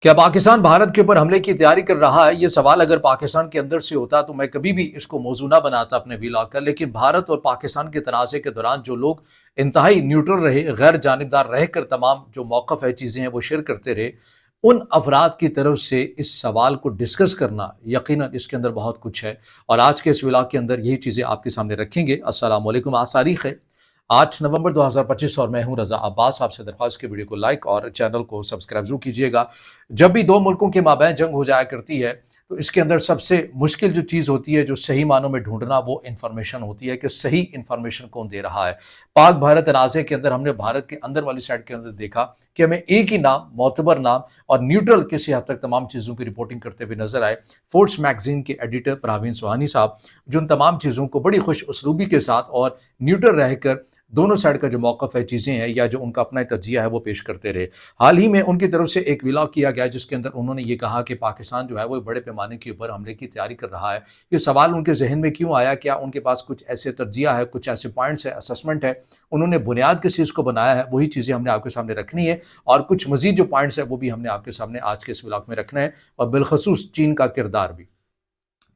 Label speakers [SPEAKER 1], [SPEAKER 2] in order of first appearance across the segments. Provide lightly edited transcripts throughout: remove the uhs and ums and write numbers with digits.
[SPEAKER 1] क्या पाकिस्तान भारत के ऊपर हमले की तैयारी कर रहा है? ये सवाल अगर पाकिस्तान के अंदर से होता तो मैं कभी भी इसको मौजू ना बनाता अपने व्लॉग का। लेकिन भारत और पाकिस्तान के तनाज़े के दौरान जो लोग इंतहाई न्यूट्रल रहे, गैर जानिबदार रहकर तमाम जो मौक़िफ़ है, चीज़ें हैं, वो शेयर करते रहे, उन अफराद की तरफ से इस सवाल को डिस्कस करना यकीनन इसके अंदर बहुत कुछ है। और आज के इस व्लॉग के अंदर यही चीज़ें आपके सामने रखेंगे। अस्सलाम वालेकुम। आज तारीख़ है 8 नवंबर 2025 और मैं हूं रज़ा अब्बास। आपसे दरख्वास्त की वीडियो को लाइक और चैनल को सब्सक्राइब जरूर कीजिएगा। जब भी दो मुल्कों के माबैन जंग हो जाया करती है तो इसके अंदर सबसे मुश्किल जो चीज़ होती है, जो सही मानों में ढूंढना, वो इन्फॉर्मेशन होती है कि सही इन्फॉर्मेशन कौन दे रहा है। पाक भारत तनाज़े के अंदर हमने भारत के अंदर वाली साइड के अंदर देखा कि हमें एक ही नाम, मोतबर नाम और न्यूट्रल किसी हद तक तमाम चीज़ों की रिपोर्टिंग करते हुए नजर आए। फोर्स मैगजीन के एडिटर परवीन सुहानी साहब, जो उन तमाम चीज़ों को बड़ी खुश उसलूबी के साथ और न्यूट्रल रहकर दोनों साइड का जो मौक़िफ़ है, चीज़ें हैं, या जो उनका अपना तजिया है, वो पेश करते रहे। हाल ही में उनकी तरफ से एक व्लॉग किया गया जिसके अंदर उन्होंने ये कहा कि पाकिस्तान जो है वो बड़े पैमाने के ऊपर हमले की तैयारी कर रहा है। ये सवाल उनके जहन में क्यों आया? क्या उनके पास कुछ ऐसे तजिया है, कुछ ऐसे पॉइंट्स है, असेसमेंट है, उन्होंने बुनियाद किस चीज़ को बनाया है? वही चीज़ें हमने आपके सामने रखनी है और कुछ मज़ीद जो पॉइंट्स है वो भी हमने आपके सामने आज के इस व्लॉग में रखना है, और बिलखसूस चीन का किरदार भी।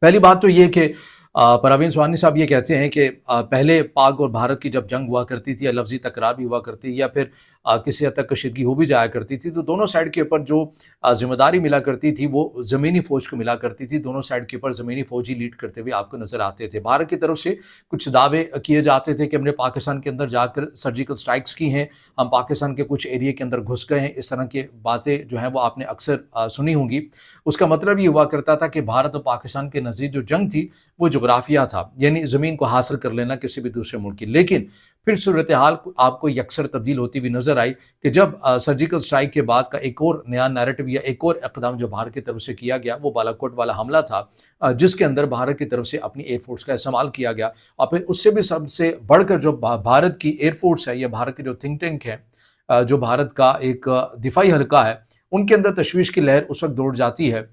[SPEAKER 1] पहली बात तो ये कि परवीन सुहानी साहब ये कहते हैं कि पहले पाक और भारत की जब जंग हुआ करती थी या लफ्ज़ी तकरार भी हुआ करती, या फिर किसी हद तक कशीदगी हो भी जाया करती थी, तो दोनों साइड के ऊपर जो ज़िम्मेदारी मिला करती थी वो ज़मीनी फ़ौज को मिला करती थी। दोनों साइड के ऊपर ज़मीनी फ़ौज ही लीड करते हुए आपको नज़र आते थे। भारत की तरफ से कुछ दावे किए जाते थे कि हमने पाकिस्तान के अंदर जाकर सर्जिकल स्ट्राइक्स की हैं, हम पाकिस्तान के कुछ एरिया के अंदर घुस गए हैं। इस तरह की बातें जो हैं वो आपने अक्सर सुनी होंगी। उसका मतलब ये हुआ करता था कि भारत और पाकिस्तान के नज़दीक जो जंग थी वो जोग्राफिया था, यानी ज़मीन को हासिल कर लेना किसी भी दूसरे मुल्क की। लेकिन फिर सूरत हाल आपको यकसर तब्दील होती हुई नजर आई कि जब सर्जिकल स्ट्राइक के बाद का एक और नया नैरेटिव या एक और इक़दाम जो भारत की तरफ से किया गया, वो बालाकोट वाला हमला था, जिसके अंदर भारत की तरफ से अपनी एयरफोर्स का इस्तेमाल किया गया। और फिर उससे भी सबसे बढ़कर जो भारत की एयरफोर्स है या भारत के जो थिंक टैंक है, जो भारत का एक दिफाई हल्का है, उनके अंदर तशवीश की लहर उस वक्त दौड़ जाती है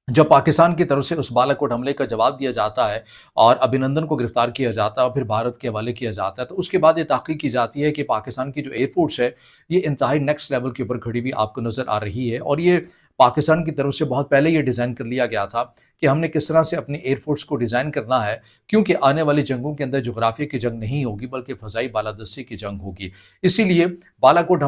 [SPEAKER 1] जब पाकिस्तान की तरफ से उस बालाकोट हमले का जवाब दिया जाता है और अभिनंदन को गिरफ्तार किया जाता है और फिर भारत के हवाले किया जाता है। तो उसके बाद ये तहकीक की जाती है कि पाकिस्तान की जो एयरफोर्स है, ये इंतहाई नेक्स्ट लेवल के ऊपर खड़ी हुई आपको नज़र आ रही है। और ये पाकिस्तान की तरफ से बहुत पहले ये डिज़ाइन कर लिया गया था कि हमने किस तरह से अपनी एयरफोर्स को डिज़ाइन करना है, क्योंकि आने वाली जंगों के अंदर जोग्राफिया की जंग नहीं होगी बल्कि फ़ज़ाई बालादस्ती की जंग होगी। इसीलिए बालाकोट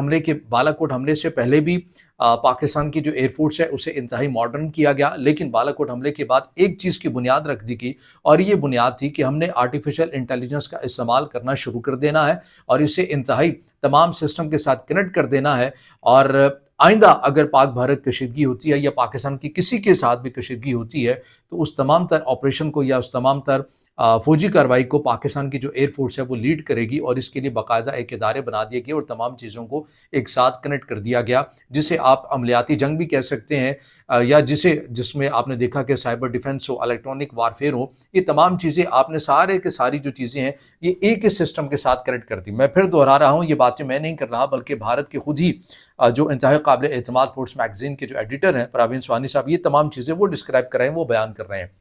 [SPEAKER 1] हमले से पहले भी पाकिस्तान की जो एयरफोर्स है उसे इंतहाई मॉडर्न किया गया, लेकिन बालाकोट हमले के बाद एक चीज़ की बुनियाद रख दी गई, और ये बुनियाद थी कि हमने आर्टिफिशियल इंटेलिजेंस का इस्तेमाल करना शुरू कर देना है और इसे इंतहाई तमाम सिस्टम के साथ कनेक्ट कर देना है। और आइंदा अगर पाक भारत कशीदगी होती है या पाकिस्तान की किसी के साथ भी कशीदगी होती है, तो उस तमाम तर ऑपरेशन को या उस तमाम तर फौजी कार्रवाई को पाकिस्तान की जो एयरफोर्स है वो लीड करेगी, और इसके लिए बाकायदा एक इदारे बना दिए गए और तमाम चीज़ों को एक साथ कनेक्ट कर दिया गया, जिसे आप अमलियाती जंग भी कह सकते हैं, या जिसमें आपने देखा कि साइबर डिफेंस हो, इलेक्ट्रॉनिक वारफेयर हो, ये तमाम चीज़ें आपने सारे के सारी जो चीज़ें हैं ये एक ही सिस्टम के साथ कनेक्ट कर दी। मैं फिर दोहरा रहा हूँ, ये बातें मैं नहीं कर रहा बल्कि भारत के खुद ही जो इंतहाई काबिल एतमाद फोर्स मैगजीन के जो एडिटर हैं परवीन सुहानी साहब, ये तमाम चीज़ें वो डिस्क्राइब कर रहे हैं, वो बयान कर रहे हैं।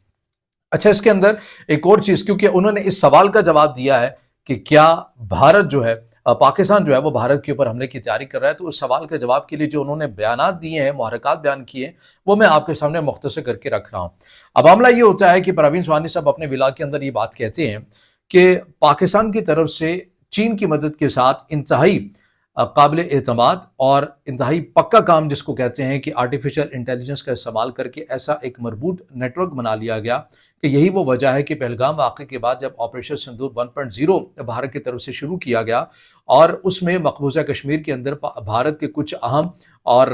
[SPEAKER 1] अच्छा, इसके अंदर एक और चीज़, क्योंकि उन्होंने इस सवाल का जवाब दिया है कि क्या भारत जो है पाकिस्तान जो है वो भारत के ऊपर हमले की तैयारी कर रहा है, तो उस सवाल के जवाब के लिए जो उन्होंने बयानात दिए हैं, मुहर्रकात बयान किए हैं, वो मैं आपके सामने मुख्तसर करके रख रहा हूँ। अब मामला ये होता है कि परवीन सुहानी साहब अपने व्लॉग के अंदर ये बात कहते हैं कि पाकिस्तान की तरफ से चीन की मदद के साथ इंतहाई काबिल एतमाद और इंतहाई पक्का काम, जिसको कहते हैं कि आर्टिफिशियल इंटेलिजेंस का इस्तेमाल करके ऐसा एक मरबूत नेटवर्क बना लिया गया कि यही वो वजह है कि पहलगाम वाक़े के बाद जब ऑपरेशन सिंदूर 1.0 भारत की तरफ से शुरू किया गया और उसमें मकबूजा कश्मीर के अंदर भारत के कुछ अहम और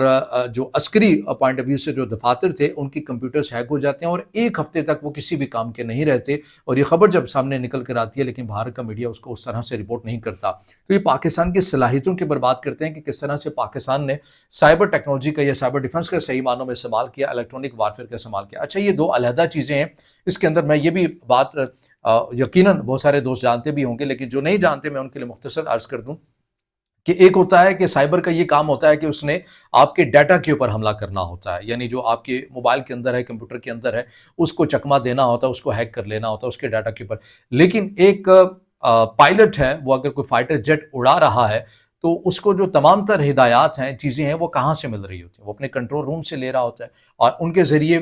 [SPEAKER 1] जो अस्करी पॉइंट ऑफ व्यू से जो दफातर थे, उनकी कंप्यूटर्स हैक हो जाते हैं और एक हफ्ते तक वो किसी भी काम के नहीं रहते। और ये खबर जब सामने निकल कर आती है, लेकिन भारत का मीडिया उसको उस तरह से रिपोर्ट नहीं करता। तो ये पाकिस्तान की सलाहियतों की बर्बाद करते हैं कि किस तरह से पाकिस्तान ने साइबर टेक्नोलॉजी का या साइबर डिफेंस का सही मानों में इस्तेमाल किया, इलेक्ट्रॉनिक वारफेयर का इस्तेमाल किया। अच्छा, ये दो अलहदा चीज़ें हैं। इसके अंदर मैं ये भी बात यकीनन बहुत सारे दोस्त जानते भी होंगे, लेकिन जो नहीं जानते मैं उनके लिए मुख्तसर अर्ज कर दूं कि एक होता है कि साइबर का ये काम होता है कि उसने आपके डाटा के ऊपर हमला करना होता है, यानी जो आपके मोबाइल के अंदर है, कंप्यूटर के अंदर है, उसको चकमा देना होता है, उसको हैक कर लेना होता है उसके डाटा के ऊपर। लेकिन एक पायलट है, वो अगर कोई फाइटर जेट उड़ा रहा है تو اس کو جو تمام تر ہدایات ہیں، چیزیں ہیں، وہ کہاں سے مل رہی ہوتی ہیں؟ وہ اپنے کنٹرول روم سے لے رہا ہوتا ہے، اور ان کے ذریعے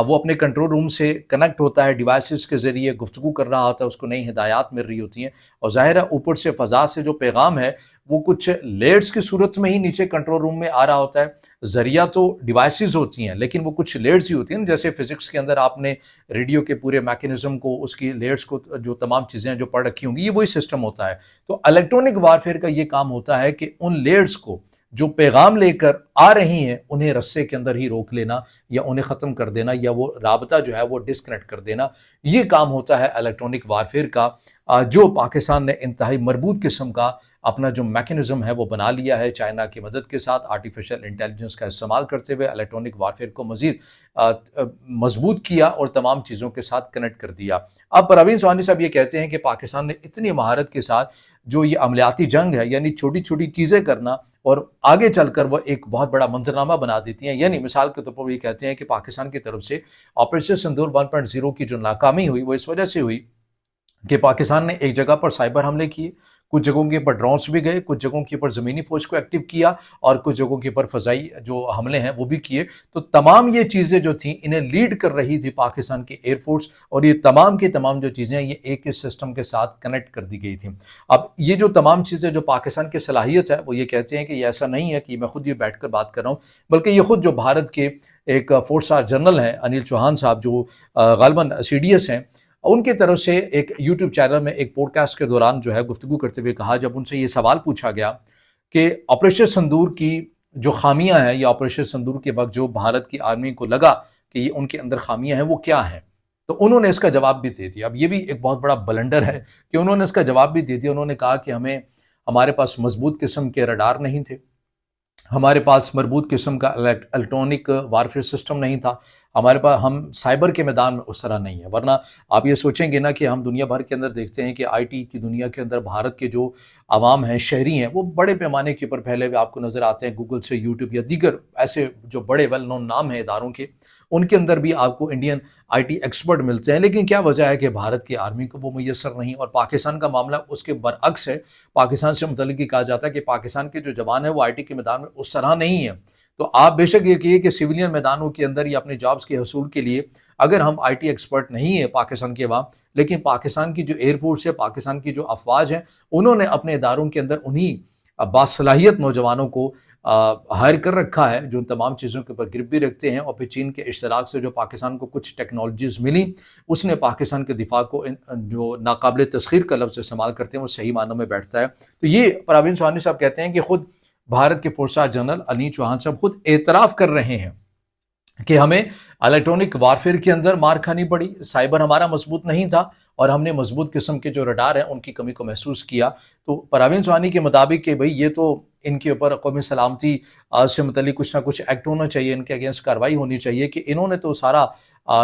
[SPEAKER 1] وہ اپنے کنٹرول روم سے کنیکٹ ہوتا ہے، ڈیوائسز کے ذریعے گفتگو کر رہا ہوتا ہے، اس کو نئی ہدایات مل رہی ہوتی ہیں، اور ظاہر ہے اوپر سے فضا سے جو پیغام ہے وہ کچھ لیئرز کی صورت میں ہی نیچے کنٹرول روم میں آ رہا ہوتا ہے۔ ذریعہ تو ڈیوائسز ہوتی ہیں، لیکن وہ کچھ لیئرز ہی ہوتی ہیں، جیسے فزکس کے اندر آپ نے ریڈیو کے پورے میکینزم کو، اس کی لیئرز کو، جو تمام چیزیں جو پڑھ رکھی ہوں گی، یہ وہی سسٹم ہوتا ہے۔ تو الیکٹرونک وارفیئر کا یہ کام ہوتا ہے کہ ان لیئرز کو جو پیغام لے کر آ رہی ہیں انہیں رسے کے اندر ہی روک لینا، یا انہیں ختم کر دینا، یا وہ رابطہ جو ہے وہ ڈسکنیکٹ کر دینا۔ یہ کام ہوتا ہے الیکٹرونک وارفیئر کا، جو پاکستان نے انتہائی مربوط قسم کا اپنا جو میکینزم ہے وہ بنا لیا ہے، چائنا کی مدد کے ساتھ آرٹیفیشل انٹیلیجنس کا استعمال کرتے ہوئے الیکٹرونک وارفیئر کو مزید مضبوط کیا اور تمام چیزوں کے ساتھ کنیکٹ کر دیا۔ اب پروین سوانی صاحب یہ کہتے ہیں کہ پاکستان نے اتنی مہارت کے ساتھ جو یہ عملیاتی جنگ ہے، یعنی چھوٹی چھوٹی چیزیں کرنا، اور آگے چل کر وہ ایک بہت بڑا منظرنامہ بنا دیتی ہیں۔ یعنی مثال کے طور پر وہ یہ کہتے ہیں کہ پاکستان کی طرف سے آپریشن سندور 1.0 کی جو ناکامی ہوئی وہ اس وجہ سے ہوئی کہ پاکستان نے ایک جگہ پر سائبر حملے کیے، کچھ جگہوں کے اوپر ڈرونس بھی گئے، کچھ جگہوں کے اوپر زمینی فوج کو ایکٹیو کیا، اور کچھ جگہوں کے اوپر فضائی جو حملے ہیں وہ بھی کیے۔ تو تمام یہ چیزیں جو تھیں انہیں لیڈ کر رہی تھی پاکستان کی ایئر فورس، اور یہ تمام کی تمام جو چیزیں یہ ایک سسٹم کے ساتھ کنیکٹ کر دی گئی تھیں۔ اب یہ جو تمام چیزیں جو پاکستان کی صلاحیت ہے، وہ یہ کہتے ہیں کہ یہ ایسا نہیں ہے کہ میں خود یہ بیٹھ کر بات کر رہا ہوں، بلکہ یہ خود جو بھارت کے ایک 4 اسٹار جنرل ہیں انل چوہان صاحب، جو غالباً CDS ہیں، ان کی طرف سے ایک یوٹیوب چینل میں ایک پوڈ کاسٹ کے دوران جو ہے گفتگو کرتے ہوئے کہا، جب ان سے یہ سوال پوچھا گیا کہ آپریشن سندور کی جو خامیاں ہیں، یا آپریشن سندور کے وقت جو بھارت کی آرمی کو لگا کہ یہ ان کے اندر خامیاں ہیں، وہ کیا ہیں، تو انہوں نے اس کا جواب بھی دے دیا۔ اب یہ بھی ایک بہت بڑا بلنڈر ہے کہ انہوں نے اس کا جواب بھی دے دیا۔ انہوں نے کہا کہ ہمارے پاس مضبوط قسم کے رڈار نہیں تھے، ہمارے پاس مربوط قسم کا الیکٹرونک وارفیئر سسٹم نہیں تھا، ہمارے پاس، ہم سائبر کے میدان میں اس طرح نہیں ہے۔ ورنہ آپ یہ سوچیں گے نا کہ ہم دنیا بھر کے اندر دیکھتے ہیں کہ IT کی دنیا کے اندر بھارت کے جو عوام ہیں، شہری ہیں، وہ بڑے پیمانے کے اوپر پھیلے ہوئے آپ کو نظر آتے ہیں، گوگل سے، یوٹیوب یا دیگر ایسے جو بڑے ویل نون نام ہیں اداروں کے، ان کے اندر بھی آپ کو انڈین IT ایکسپرٹ ملتے ہیں۔ لیکن کیا وجہ ہے کہ بھارت کی آرمی کو وہ میسر نہیں؟ اور پاکستان کا معاملہ اس کے برعکس ہے۔ پاکستان سے متعلق یہ کہا جاتا ہے کہ پاکستان کے جو جوان ہیں وہ IT کے میدان میں اس طرح نہیں ہیں۔ تو آپ بے شک یہ کہیے کہ سویلین میدانوں کے اندر یا اپنے جابز کے حصول کے لیے اگر ہم IT ایکسپرٹ نہیں ہیں پاکستان کے عوام، لیکن پاکستان کی جو ایئر فورس ہے، پاکستان کی جو افواج ہیں، انہوں نے اپنے اداروں کے اندر انہی باصلاحیت نوجوانوں کو ہائر کر رکھا ہے، جو ان تمام چیزوں کے اوپر گرپ بھی رکھتے ہیں۔ اور پھر چین کے اشتراک سے جو پاکستان کو کچھ ٹیکنالوجیز ملی، اس نے پاکستان کے دفاع کو جو ناقابل تسخیر کا لفظ استعمال کرتے ہیں وہ صحیح معنوں میں بیٹھتا ہے۔ تو یہ پروین سوانی صاحب کہتے ہیں کہ خود بھارت کے 4 اسٹار جنرل انل چوہان صاحب خود اعتراف کر رہے ہیں کہ ہمیں الیکٹرونک وارفیئر کے اندر مار کھانی پڑی، سائبر ہمارا مضبوط نہیں تھا، اور ہم نے مضبوط قسم کے جو رڈار ہیں ان کی کمی کو محسوس کیا۔ تو پروین سوانی کے مطابق کہ بھئی یہ تو ان کے اوپر قومی سلامتی سے متعلق کچھ نہ کچھ ایکٹ ہونا چاہیے، ان کے اگینسٹ کارروائی ہونی چاہیے، کہ انہوں نے تو سارا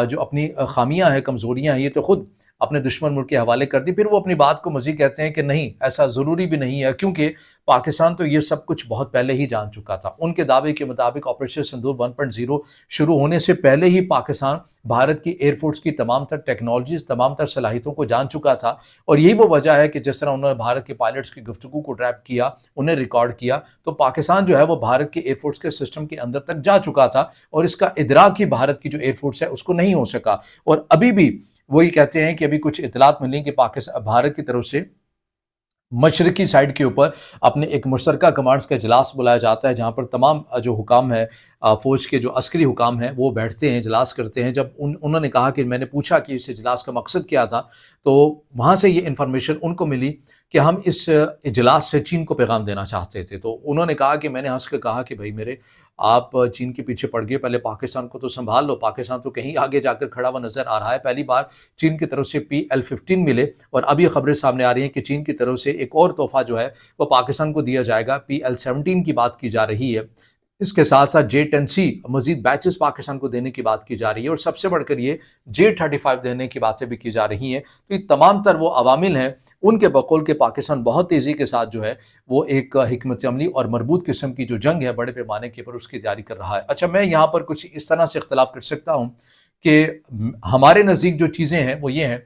[SPEAKER 1] جو اپنی خامیاں ہیں، کمزوریاں ہیں، یہ تو خود اپنے دشمن ملک کے حوالے کر دی۔ پھر وہ اپنی بات کو مزید کہتے ہیں کہ نہیں، ایسا ضروری بھی نہیں ہے، کیونکہ پاکستان تو یہ سب کچھ بہت پہلے ہی جان چکا تھا۔ ان کے دعوے کے مطابق آپریشن سندور 1.0 شروع ہونے سے پہلے ہی پاکستان بھارت کی ایئر فورس کی تمام تر ٹیکنالوجیز، تمام تر صلاحیتوں کو جان چکا تھا، اور یہی وہ وجہ ہے کہ جس طرح انہوں نے بھارت کے پائلٹس کی گفتگو کو ٹریپ کیا، انہیں ریکارڈ کیا، تو پاکستان جو ہے وہ بھارت کی ایئر فورس کے سسٹم کے اندر تک جا چکا تھا، اور اس کا ادراک ہی بھارت کی جو ایئر فورس ہے اس کو نہیں ہو سکا۔ اور ابھی بھی وہی کہتے ہیں کہ ابھی کچھ اطلاعات ملی کہ بھارت کی طرف سے مشرقی سائڈ کے اوپر اپنے ایک مشترکہ کمانڈز کا اجلاس بلایا جاتا ہے، جہاں پر تمام جو حکام ہیں، فوج کے جو عسکری حکام ہیں، وہ بیٹھتے ہیں، اجلاس کرتے ہیں۔ جب انہوں نے کہا کہ میں نے پوچھا کہ اس اجلاس کا مقصد کیا تھا، تو وہاں سے یہ انفارمیشن ان کو ملی کہ ہم اس اجلاس سے چین کو پیغام دینا چاہتے تھے۔ تو انہوں نے کہا کہ میں نے ہنس کے کہا کہ بھائی میرے، آپ چین کے پیچھے پڑ گئے، پہلے پاکستان کو تو سنبھال لو، پاکستان تو کہیں آگے جا کر کھڑا ہوا نظر آ رہا ہے۔ پہلی بار چین کی طرف سے PL-15 ملے، اور اب یہ خبریں سامنے آ رہی ہیں کہ چین کی طرف سے ایک اور تحفہ جو ہے وہ پاکستان کو دیا جائے گا، PL-17 کی بات کی جا رہی ہے۔ اس کے ساتھ ساتھ J-10C مزید بیچز پاکستان کو دینے کی بات کی جا رہی ہے، اور سب سے بڑھ کر یہ J-35 دینے کی باتیں بھی کی جا رہی ہیں۔ تو یہ تمام تر وہ عوامل ہیں، ان کے بقول کے پاکستان بہت تیزی کے ساتھ جو ہے وہ ایک حکمت عملی اور مربوط قسم کی جو جنگ ہے بڑے پیمانے کے پر، اس کی تیاری کر رہا ہے۔ اچھا، میں یہاں پر کچھ اس طرح سے اختلاف کر سکتا ہوں کہ ہمارے نزدیک جو چیزیں ہیں وہ یہ ہیں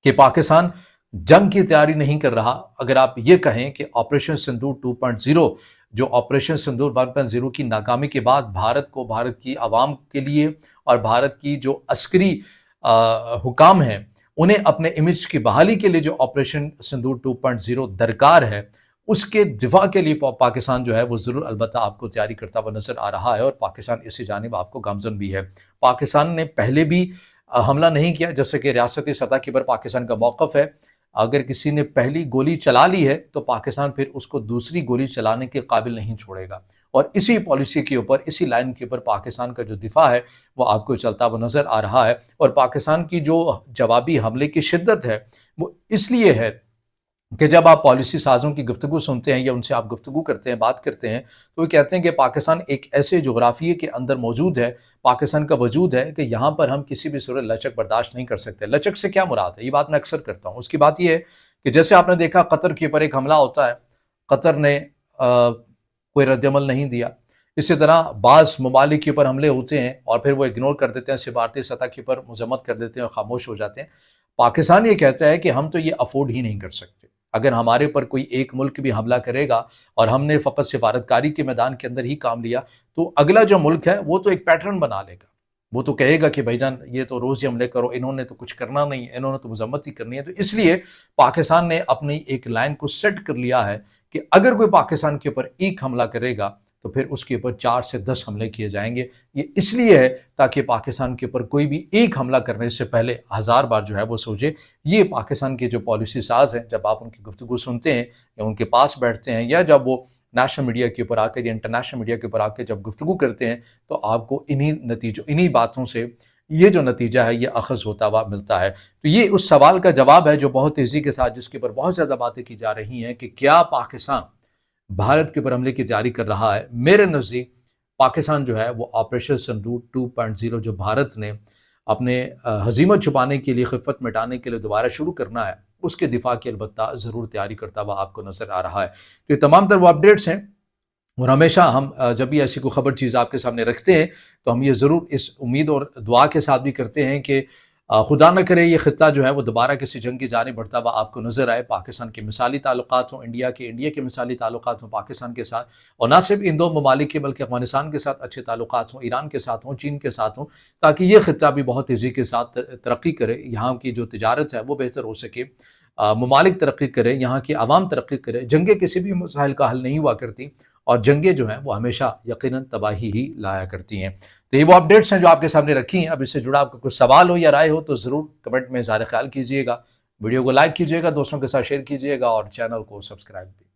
[SPEAKER 1] کہ پاکستان जंग की तैयारी नहीं कर रहा। अगर आप ये कहें कि ऑपरेशन सिंदूर 2.0, जो ऑपरेशन सिंदूर 1.0 की नाकामी के बाद भारत को, भारत की आवाम के लिए और भारत की जो अस्करी हुकाम हैं, उन्हें अपने इमेज की बहाली के लिए जो ऑपरेशन सिंदूर 2.0 दरकार है, उसके दिफा के लिए पाकिस्तान जो है वो ज़रूर अलबत्ता आपको तैयारी करता हुआ नज़र आ रहा है, और पाकिस्तान इसी जानिब आपको गामज़न भी है। पाकिस्तान ने पहले भी हमला नहीं किया, जैसे कि रियासती सतह के ऊपर पाकिस्तान का मौक़िफ़ है। अगर किसी ने पहली गोली चला ली है तो पाकिस्तान फिर उसको दूसरी गोली चलाने के काबिल नहीं छोड़ेगा, और इसी पॉलिसी के ऊपर, इसी लाइन के ऊपर पाकिस्तान का जो दिफा है वो आपको चलता हुआ नज़र आ रहा है। और पाकिस्तान की जो जवाबी हमले की शिद्दत है वो इसलिए है कि जब आप पॉलिसी साज़ों की गुफ्तगू सुनते हैं या उनसे आप गुफ्तगू करते हैं, बात करते हैं, तो वो कहते हैं कि पाकिस्तान एक ऐसे जोग्राफिए के अंदर मौजूद है, पाकिस्तान का वजूद है कि यहाँ पर हम किसी भी सूरत लचक बर्दाश्त नहीं कर सकते। लचक से क्या मुराद है? ये बात मैं अक्सर करता हूँ। उसकी बात ये है कि जैसे आपने देखा कतर के ऊपर एक हमला होता है, कतर ने कोई रद्दअमल नहीं दिया। इसी तरह बाज़ ममालिक के ऊपर हमले होते हैं और फिर वो इग्नोर कर देते हैं, सिफारती सतह के ऊपर मजम्मत कर देते हैं और खामोश हो जाते हैं। पाकिस्तान ये कहता है कि हम तो ये अफोर्ड ही नहीं कर सकते। अगर हमारे ऊपर कोई एक मुल्क भी हमला करेगा और हमने फ़कत सिफारतकारी के मैदान के अंदर ही काम लिया, तो अगला जो मुल्क है वो तो एक पैटर्न बना लेगा। वो तो कहेगा कि भाईजान ये तो रोज़ ही हमले करो, इन्होंने तो कुछ करना नहीं है, इन्होंने तो मजम्मत ही करनी है। तो इसलिए पाकिस्तान ने अपनी एक लाइन को सेट कर लिया है कि अगर कोई पाकिस्तान के ऊपर एक हमला करेगा तो फिर उसके ऊपर 4 से 10 हमले किए जाएंगे। ये इसलिए है ताकि पाकिस्तान के ऊपर कोई भी एक हमला करने से पहले 1000 बार जो है वो सोचे। ये पाकिस्तान के जो पॉलिसी साज हैं, जब आप उनकी गुफ्तगू सुनते हैं या उनके पास बैठते हैं या जब वो नेशनल मीडिया के ऊपर आकर या इंटरनेशनल मीडिया के ऊपर आकर जब गुफ्तगू करते हैं, तो आपको इन्हीं बातों से ये जो नतीजा है ये अखज़ होता हुआ मिलता है। तो ये उस सवाल का जवाब है जो बहुत तेज़ी के साथ, जिसके ऊपर बहुत ज़्यादा बातें की जा रही हैं कि क्या पाकिस्तान भारत के ऊपर हमले की तैयारी कर रहा है। मेरे नज़दीक पाकिस्तान जो है वो ऑपरेशन सिंदूर 2.0 जो भारत ने अपने हज़ीमत छुपाने के लिए, खिफ़त मिटाने के लिए दोबारा शुरू करना है, उसके दिफा की अलबत्ता ज़रूर तैयारी करता हुआ आपको नज़र आ रहा है। तो ये तमाम तर वो अपडेट्स हैं, और हमेशा हम जब भी ऐसी कोई ख़बर चीज़ आपके सामने रखते हैं तो हम ये ज़रूर इस उम्मीद और दुआ के साथ भी करते हैं कि खुदा न करे ये ख़ित्ता जो है वो दोबारा किसी जंग की जानिब बढ़ता हुआ आपको नज़र आए। पाकिस्तान के मिसाली ताल्लुकात हों इंडिया के मिसाली ताल्लुकात हों पाकिस्तान के साथ, और ना सिर्फ इन दो ममालिक के बल्कि अफ़गानिस्तान के साथ अच्छे ताल्लुकात हों, ईरान के साथ हों, चीन के साथ हों, ताकि ये ख़ित्ता भी बहुत तेज़ी के साथ तरक्की करे, यहाँ की जो तिजारत है वो बेहतर हो सके, ममालिक तरक्की करें, यहाँ की आवाम तरक्की करे। जंगें किसी भी मसाइल का हल नहीं हुआ करती, और जंगें जो हैं वो हमेशा यकीनन तबाही ही लाया करती हैं। तो ये वो अपडेट्स हैं जो आपके सामने रखी हैं। अब इससे जुड़ा आपका कुछ सवाल हो या राय हो तो ज़रूर कमेंट में इज़हार ख्याल कीजिएगा। वीडियो को लाइक कीजिएगा, दोस्तों के साथ शेयर कीजिएगा और चैनल को सब्सक्राइब भी।